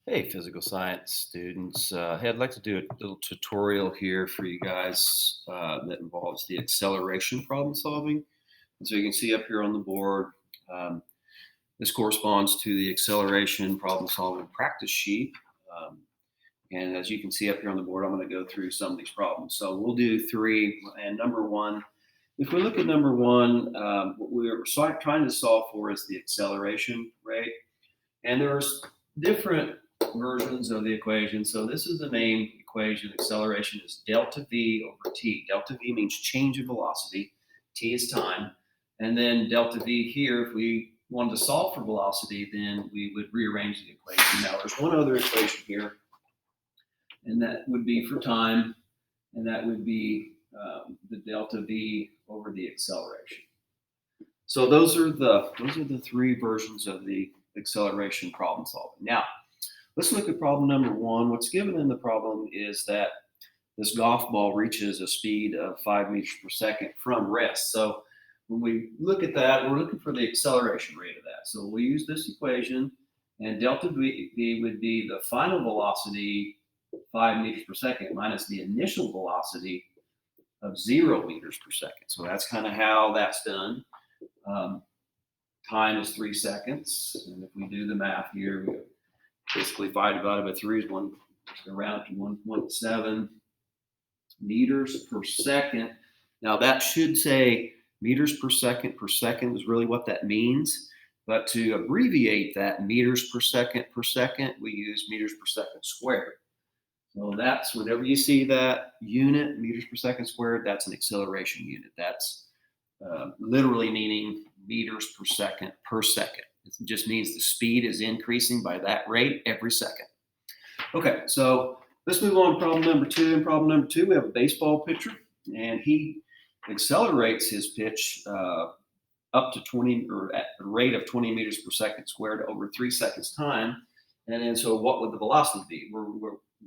Hey, physical science students. Hey, I'd like to do a little tutorial here for you guys that involves the acceleration problem solving. And so you can see up here on the board, um, this corresponds to the acceleration problem solving practice sheet. Um, and as you can see up here on the board, I'm going to go through some of these problems. So we'll do three. And number one, if we look at number one, what we're trying to solve for is the acceleration rate. And there's different versions of the equation. So this is the main equation. Acceleration is delta V over t. Delta V means change in velocity. T is time. And then delta V here, if we wanted to solve for velocity, then we would rearrange the equation. Now there's one other equation here, and that would be for time, and that would be the delta V over the acceleration. So those are the three versions of the acceleration problem solving. Now, let's look at problem number one. What's given in the problem is that this golf ball reaches a speed of 5 meters per second from rest. So when we look at that, we're looking for the acceleration rate of that. So we use this equation, and delta v would be the final velocity, 5 meters per second, minus the initial velocity of 0 meters per second. So that's kind of how that's done. Um, Time is 3 seconds. And if we do the math here, we basically 5 divided by 3 is around to 1.7 meters per second. Now that should say meters per second is really what that means. But to abbreviate that meters per second, we use meters per second squared. So that's whenever you see that unit, meters per second squared, that's an acceleration unit. That's literally meaning meters per second per second. It just means the speed is increasing by that rate every second. Okay, so let's move on to problem number two. In problem number two, we have a baseball pitcher, and he accelerates his pitch up to 20, or at a rate of 20 meters per second squared over 3 seconds time. And then, so what would the velocity be? We're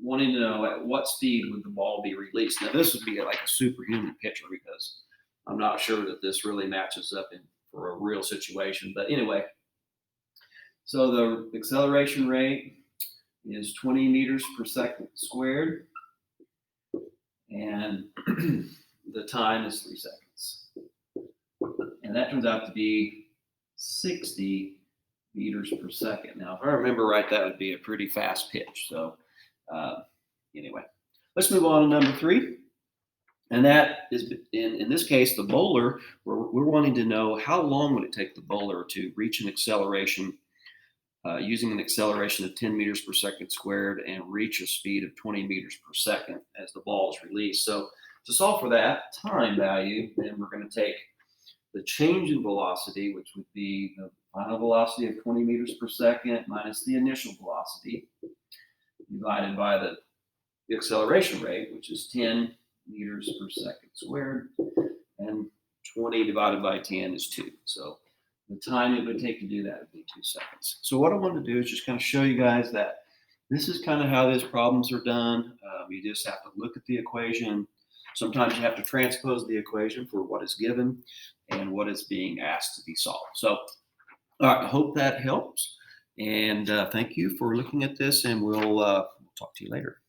wanting to know at what speed would the ball be released. Now, this would be like a superhuman pitcher because I'm not sure that this really matches up for a real situation. But anyway, so the acceleration rate is 20 meters per second squared, and the time is 3 seconds. And that turns out to be 60 meters per second. Now, if I remember right, that would be a pretty fast pitch. So anyway, let's move on to number three. And that is, in this case, the bowler, we're wanting to know how long would it take the bowler to reach an acceleration using an acceleration of 10 meters per second squared and reach a speed of 20 meters per second as the ball is released. So to solve for that time value, then we're going to take the change in velocity, which would be the final velocity of 20 meters per second minus the initial velocity, divided by the acceleration rate, which is 10 meters per second squared, and 20 divided by 10 is 2. So the time it would take to do that would be 2 seconds. So what I wanted to do is just kind of show you guys that this is kind of how these problems are done. You just have to look at the equation. Sometimes you have to transpose the equation for what is given and what is being asked to be solved. So, all right, I hope that helps. And thank you for looking at this, and we'll talk to you later.